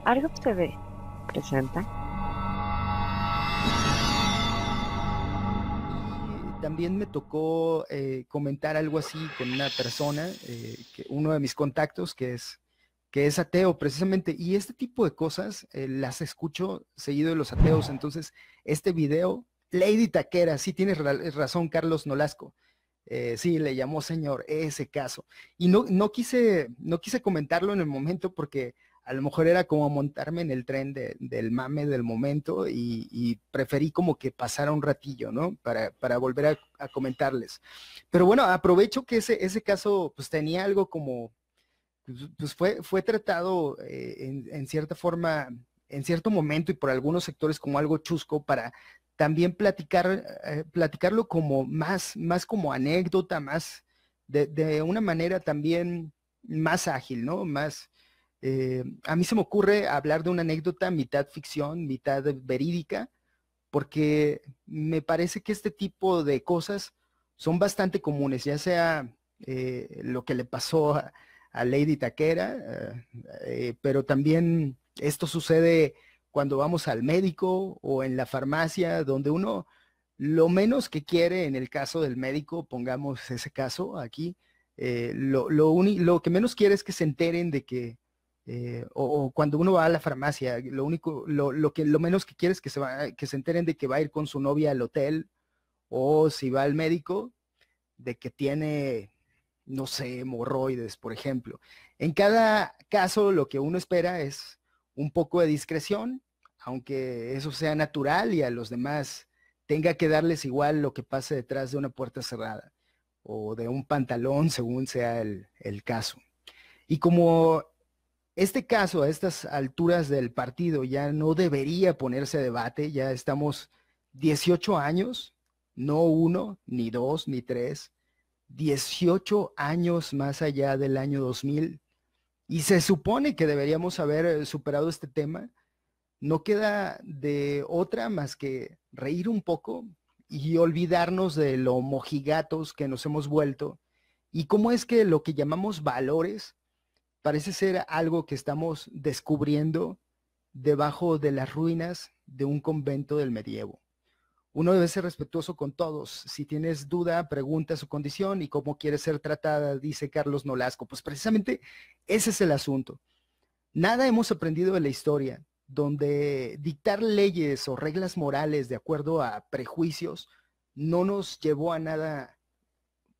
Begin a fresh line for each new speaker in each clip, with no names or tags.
Argop TV presenta.
Y también me tocó comentar algo así con una persona, uno de mis contactos que es ateo precisamente, y este tipo de cosas las escucho seguido de los ateos. Entonces este video, Lady Taquera, sí tienes razón, Carlos Nolasco, sí, le llamó señor, ese caso, y no quise comentarlo en el momento porque a lo mejor era como montarme en el tren del mame del momento, y preferí como que pasara un ratillo, ¿no? Para volver a comentarles. Pero bueno, aprovecho que ese caso pues tenía algo como, pues fue tratado en cierta forma, en cierto momento y por algunos sectores como algo chusco, para también platicarlo como más como anécdota, más de una manera también más ágil, ¿no? A mí se me ocurre hablar de una anécdota mitad ficción, mitad verídica, porque me parece que este tipo de cosas son bastante comunes, ya sea lo que le pasó a Lady Taquera, pero también esto sucede cuando vamos al médico o en la farmacia, donde uno lo menos que quiere, en el caso del médico, pongamos ese caso aquí, lo que menos quiere es que se enteren de que o cuando uno va a la farmacia, lo menos que quiere es que se enteren de que va a ir con su novia al hotel, o si va al médico, de que tiene, no sé, hemorroides, por ejemplo. En cada caso, lo que uno espera es un poco de discreción, aunque eso sea natural y a los demás tenga que darles igual lo que pase detrás de una puerta cerrada o de un pantalón, según sea el caso. Y como este caso a estas alturas del partido ya no debería ponerse a debate, ya estamos 18 años, no uno, ni dos, ni tres, 18 años más allá del año 2000, y se supone que deberíamos haber superado este tema. No queda de otra más que reír un poco y olvidarnos de lo mojigatos que nos hemos vuelto, y cómo es que lo que llamamos valores parece ser algo que estamos descubriendo debajo de las ruinas de un convento del medievo. Uno debe ser respetuoso con todos. Si tienes duda, pregunta su condición y cómo quiere ser tratada, dice Carlos Nolasco. Pues precisamente ese es el asunto. Nada hemos aprendido de la historia, donde dictar leyes o reglas morales de acuerdo a prejuicios no nos llevó a nada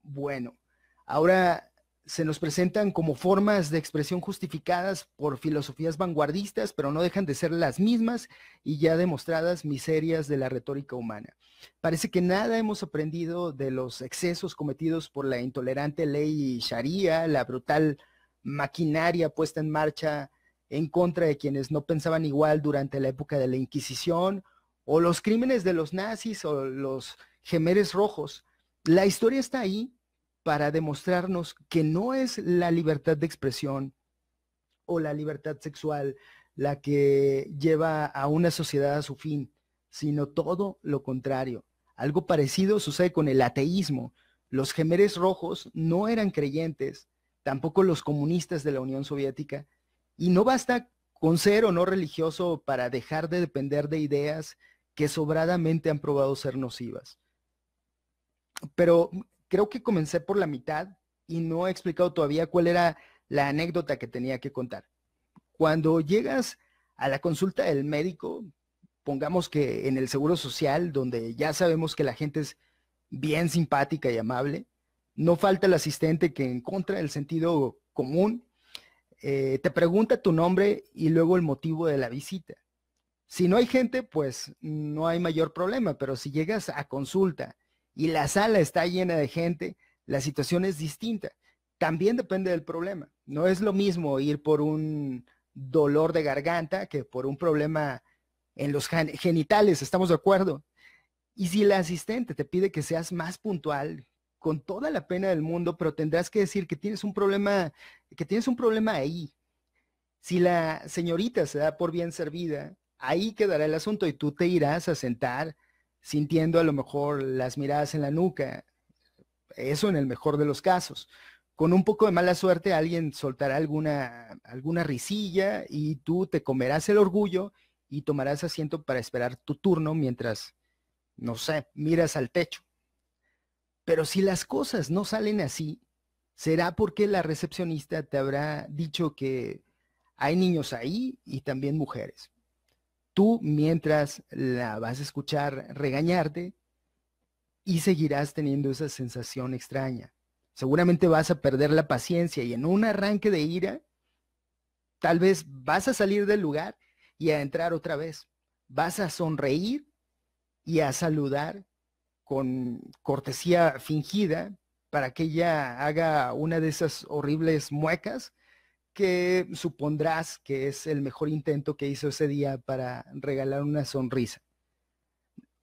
bueno. Ahora se nos presentan como formas de expresión justificadas por filosofías vanguardistas, pero no dejan de ser las mismas y ya demostradas miserias de la retórica humana. Parece que nada hemos aprendido de los excesos cometidos por la intolerante ley Sharia, la brutal maquinaria puesta en marcha en contra de quienes no pensaban igual durante la época de la Inquisición, o los crímenes de los nazis o los Jemeres Rojos. La historia está ahí para demostrarnos que no es la libertad de expresión o la libertad sexual la que lleva a una sociedad a su fin, sino todo lo contrario. Algo parecido sucede con el ateísmo. Los Jemeres Rojos no eran creyentes, tampoco los comunistas de la Unión Soviética, y no basta con ser o no religioso para dejar de depender de ideas que sobradamente han probado ser nocivas. Pero creo que comencé por la mitad y no he explicado todavía cuál era la anécdota que tenía que contar. Cuando llegas a la consulta del médico, pongamos que en el Seguro Social, donde ya sabemos que la gente es bien simpática y amable, no falta el asistente que, en contra del sentido común, te pregunta tu nombre y luego el motivo de la visita. Si no hay gente, pues no hay mayor problema, pero si llegas a consulta y la sala está llena de gente, la situación es distinta. También depende del problema. No es lo mismo ir por un dolor de garganta que por un problema en los genitales, ¿estamos de acuerdo? Y si la asistente te pide que seas más puntual, con toda la pena del mundo, pero tendrás que decir que tienes un problema ahí. Si la señorita se da por bien servida, ahí quedará el asunto y tú te irás a sentar sintiendo a lo mejor las miradas en la nuca, eso en el mejor de los casos. con un poco de mala suerte alguien soltará alguna risilla y tú te comerás el orgullo y tomarás asiento para esperar tu turno mientras, no sé, miras al techo. Pero si las cosas no salen así, será porque la recepcionista te habrá dicho que hay niños ahí y también mujeres. Tú, mientras la vas a escuchar regañarte y seguirás teniendo esa sensación extraña. Seguramente vas a perder la paciencia y en un arranque de ira, tal vez vas a salir del lugar y a entrar otra vez. Vas a sonreír y a saludar con cortesía fingida para que ella haga una de esas horribles muecas que supondrás que es el mejor intento que hizo ese día para regalar una sonrisa.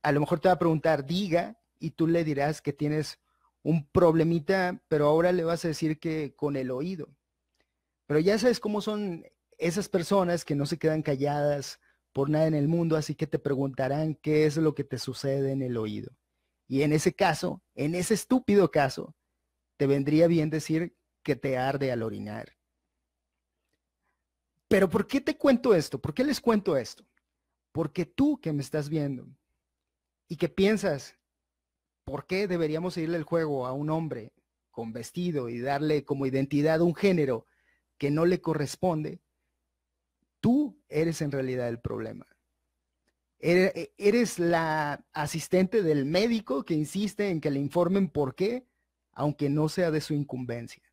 A lo mejor te va a preguntar, diga, y tú le dirás que tienes un problemita, pero ahora le vas a decir que con el oído. Pero ya sabes cómo son esas personas que no se quedan calladas por nada en el mundo, así que te preguntarán qué es lo que te sucede en el oído. Y en ese caso, en ese estúpido caso, te vendría bien decir que te arde al orinar. Pero ¿por qué te cuento esto? ¿Por qué les cuento esto? Porque tú que me estás viendo y que piensas, ¿por qué deberíamos seguirle el juego a un hombre con vestido y darle como identidad un género que no le corresponde? Tú eres en realidad el problema. Eres la asistente del médico que insiste en que le informen por qué, aunque no sea de su incumbencia.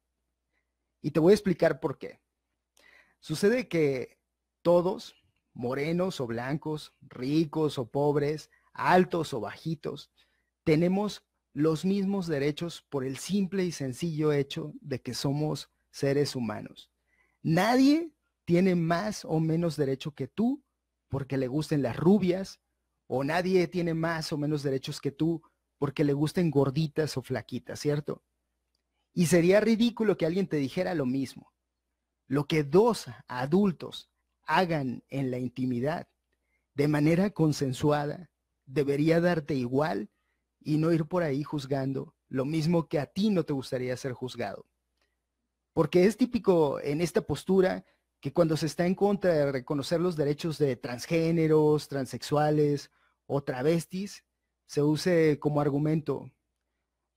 Y te voy a explicar por qué. Sucede que todos, morenos o blancos, ricos o pobres, altos o bajitos, tenemos los mismos derechos por el simple y sencillo hecho de que somos seres humanos. Nadie tiene más o menos derecho que tú porque le gusten las rubias, o nadie tiene más o menos derechos que tú porque le gusten gorditas o flaquitas, ¿cierto? Y sería ridículo que alguien te dijera lo mismo. Lo que dos adultos hagan en la intimidad de manera consensuada debería darte igual y no ir por ahí juzgando lo mismo que a ti no te gustaría ser juzgado. Porque es típico en esta postura que cuando se está en contra de reconocer los derechos de transgéneros, transexuales o travestis, se use como argumento: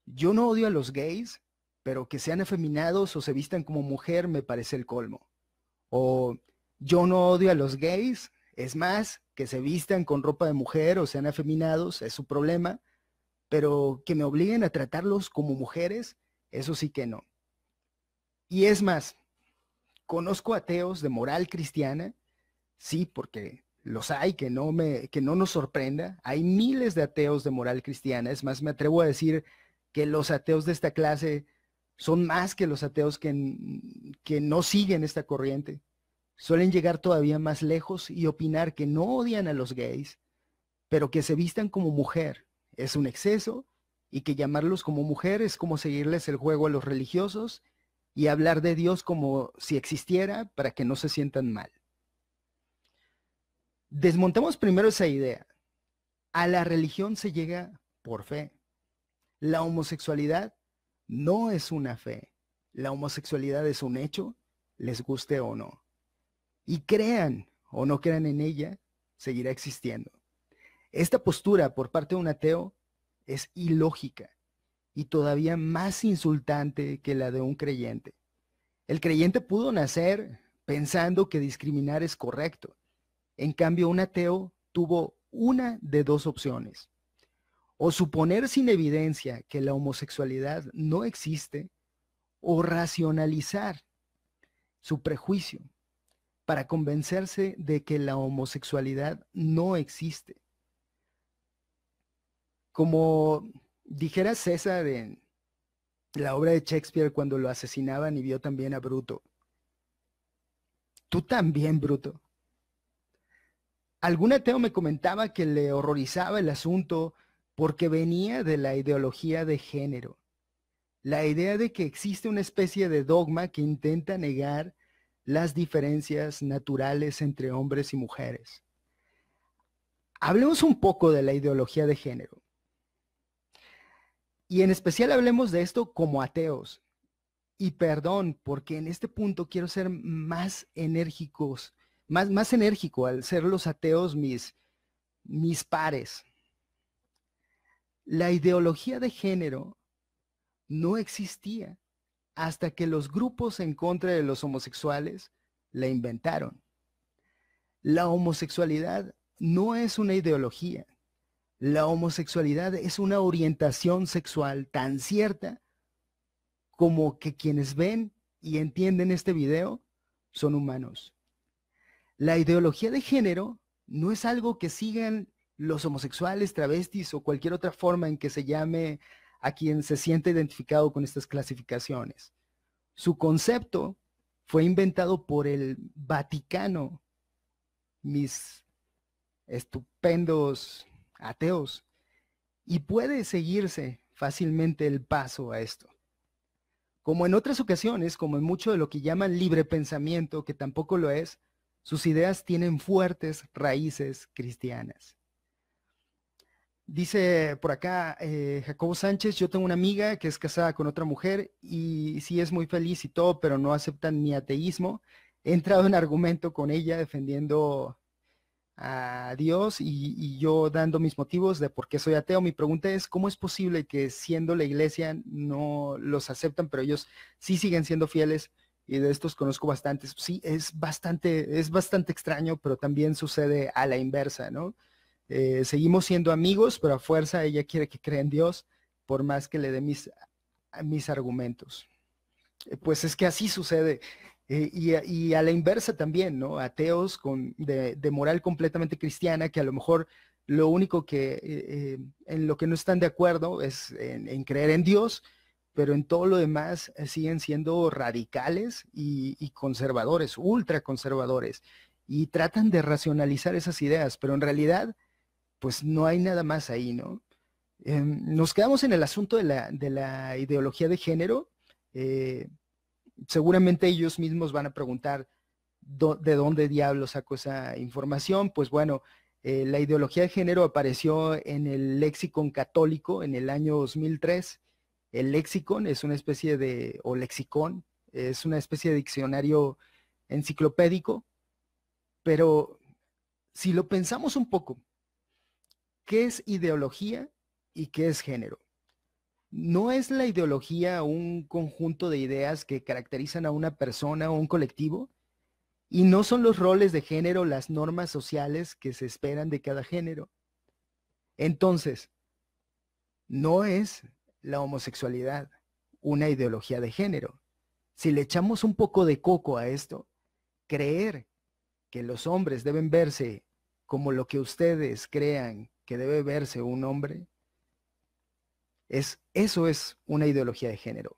yo no odio a los gays, pero que sean afeminados o se vistan como mujer me parece el colmo. O yo no odio a los gays, es más, que se vistan con ropa de mujer o sean afeminados, es su problema, pero que me obliguen a tratarlos como mujeres, eso sí que no. Y es más, conozco ateos de moral cristiana, sí, porque los hay, que no nos sorprenda. Hay miles de ateos de moral cristiana. Es más, me atrevo a decir que los ateos de esta clase son más que los ateos que no siguen esta corriente. Suelen llegar todavía más lejos y opinar que no odian a los gays, pero que se vistan como mujer es un exceso y que llamarlos como mujer es como seguirles el juego a los religiosos y hablar de Dios como si existiera para que no se sientan mal. Desmontemos primero esa idea. A la religión se llega por fe. La homosexualidad no es una fe. La homosexualidad es un hecho, les guste o no. Y crean o no crean en ella, seguirá existiendo. Esta postura por parte de un ateo es ilógica y todavía más insultante que la de un creyente. El creyente pudo nacer pensando que discriminar es correcto. En cambio, un ateo tuvo una de dos opciones: o suponer sin evidencia que la homosexualidad no existe, o racionalizar su prejuicio para convencerse de que la homosexualidad no existe. Como dijera César en la obra de Shakespeare cuando lo asesinaban y vio también a Bruto: tú también, Bruto. Algún ateo me comentaba que le horrorizaba el asunto porque venía de la ideología de género, la idea de que existe una especie de dogma que intenta negar las diferencias naturales entre hombres y mujeres. Hablemos un poco de la ideología de género. Y en especial hablemos de esto como ateos. Y perdón, porque en este punto quiero ser más enérgicos, más enérgico al ser los ateos mis pares. La ideología de género no existía hasta que los grupos en contra de los homosexuales la inventaron. La homosexualidad no es una ideología. La homosexualidad es una orientación sexual tan cierta como que quienes ven y entienden este video son humanos. La ideología de género no es algo que sigan los homosexuales, travestis o cualquier otra forma en que se llame a quien se siente identificado con estas clasificaciones. Su concepto fue inventado por el Vaticano, mis estupendos ateos, y puede seguirse fácilmente el paso a esto. Como en otras ocasiones, como en mucho de lo que llaman libre pensamiento, que tampoco lo es, sus ideas tienen fuertes raíces cristianas. Dice por acá Jacobo Sánchez, yo tengo una amiga que es casada con otra mujer y sí es muy feliz y todo, pero no acepta ni ateísmo. He entrado en argumento con ella defendiendo a Dios y yo dando mis motivos de por qué soy ateo. Mi pregunta es, ¿cómo es posible que siendo la iglesia no los aceptan, pero ellos sí siguen siendo fieles? Y de estos conozco bastantes. Sí, es bastante extraño, pero también sucede a la inversa, ¿no? Seguimos siendo amigos, pero a fuerza ella quiere que crea en Dios, por más que le dé mis argumentos. Pues es que así sucede. Y a la inversa también, ¿no? Ateos de moral completamente cristiana, que a lo mejor lo único en lo que no están de acuerdo es en creer en Dios, pero en todo lo demás siguen siendo radicales y conservadores, ultra conservadores, y tratan de racionalizar esas ideas, pero en realidad pues no hay nada más ahí, ¿no? Nos quedamos en el asunto de la ideología de género. Seguramente ellos mismos van a preguntar de dónde diablos saco esa información. Pues bueno, la ideología de género apareció en el Lexicon Católico en el año 2003. El Lexicon es una especie o lexicón, es una especie de diccionario enciclopédico, pero si lo pensamos un poco, ¿qué es ideología y qué es género? ¿No es la ideología un conjunto de ideas que caracterizan a una persona o un colectivo? ¿Y no son los roles de género las normas sociales que se esperan de cada género? Entonces, no es la homosexualidad una ideología de género. Si le echamos un poco de coco a esto, creer que los hombres deben verse como lo que ustedes crean que debe verse un hombre, eso es una ideología de género.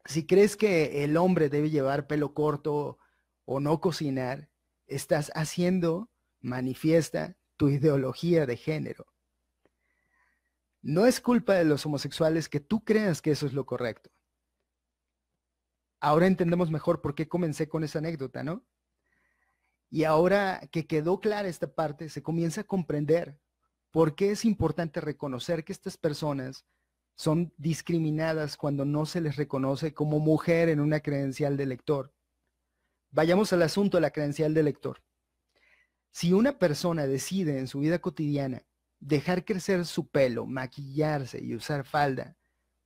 Si crees que el hombre debe llevar pelo corto o no cocinar, estás haciendo manifiesta tu ideología de género. No es culpa de los homosexuales que tú creas que eso es lo correcto. Ahora entendemos mejor por qué comencé con esa anécdota, ¿no? Y ahora que quedó clara esta parte, se comienza a comprender por qué es importante reconocer que estas personas son discriminadas cuando no se les reconoce como mujer en una credencial de lector. Vayamos al asunto de la credencial de lector. Si una persona decide en su vida cotidiana dejar crecer su pelo, maquillarse y usar falda,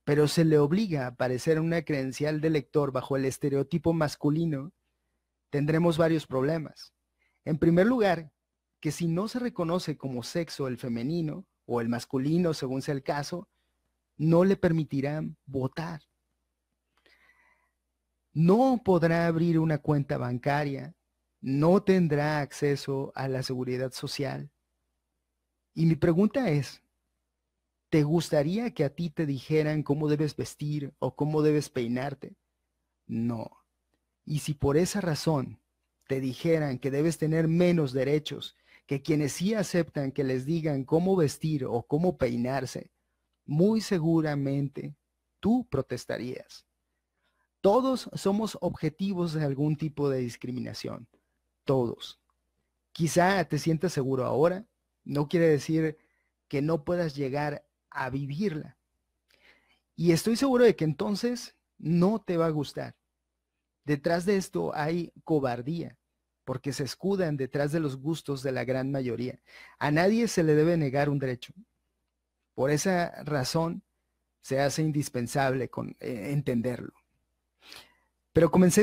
pero se le obliga a aparecer en una credencial de lector bajo el estereotipo masculino, tendremos varios problemas. En primer lugar, que si no se reconoce como sexo el femenino o el masculino, según sea el caso, no le permitirán votar. No podrá abrir una cuenta bancaria, no tendrá acceso a la seguridad social. Y mi pregunta es, ¿te gustaría que a ti te dijeran cómo debes vestir o cómo debes peinarte? No. Y si por esa razón te dijeran que debes tener menos derechos que quienes sí aceptan que les digan cómo vestir o cómo peinarse, muy seguramente tú protestarías. Todos somos objetivos de algún tipo de discriminación. Todos. Quizá te sientas seguro ahora, no quiere decir que no puedas llegar a vivirla. Y estoy seguro de que entonces no te va a gustar. Detrás de esto hay cobardía, porque se escudan detrás de los gustos de la gran mayoría. A nadie se le debe negar un derecho. Por esa razón se hace indispensable entenderlo. Pero comencé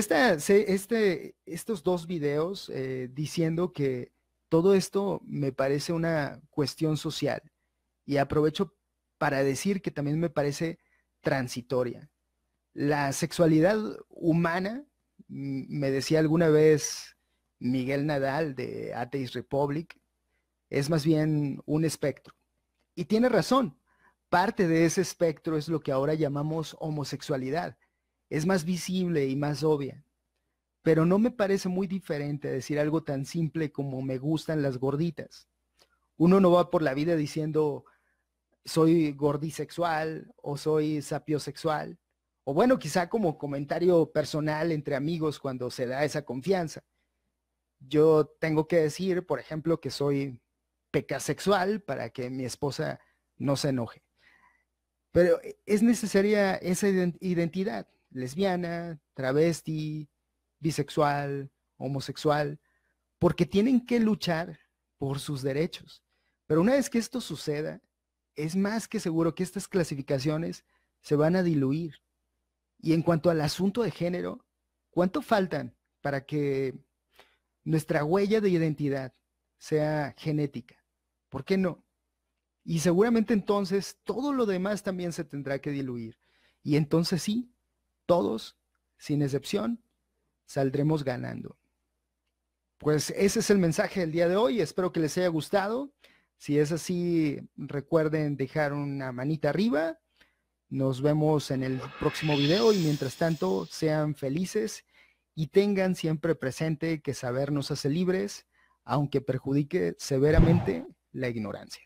estos dos videos diciendo que todo esto me parece una cuestión social y aprovecho para decir que también me parece transitoria. La sexualidad humana, me decía alguna vez Miguel Nadal de Atheist Republic, es más bien un espectro. Y tiene razón, parte de ese espectro es lo que ahora llamamos homosexualidad. Es más visible y más obvia. Pero no me parece muy diferente decir algo tan simple como me gustan las gorditas. Uno no va por la vida diciendo soy gordisexual o soy sapiosexual. O bueno, quizá como comentario personal entre amigos cuando se da esa confianza. Yo tengo que decir, por ejemplo, que soy pecasexual para que mi esposa no se enoje. Pero es necesaria esa identidad, lesbiana, travesti, bisexual, homosexual, porque tienen que luchar por sus derechos. Pero una vez que esto suceda, es más que seguro que estas clasificaciones se van a diluir. Y en cuanto al asunto de género, ¿cuánto faltan para que nuestra huella de identidad sea genética? ¿Por qué no? Y seguramente entonces todo lo demás también se tendrá que diluir. Y entonces sí, todos, sin excepción, saldremos ganando. Pues ese es el mensaje del día de hoy. Espero que les haya gustado. Si es así, recuerden dejar una manita arriba. Nos vemos en el próximo video y mientras tanto sean felices y tengan siempre presente que saber nos hace libres, aunque perjudique severamente la ignorancia.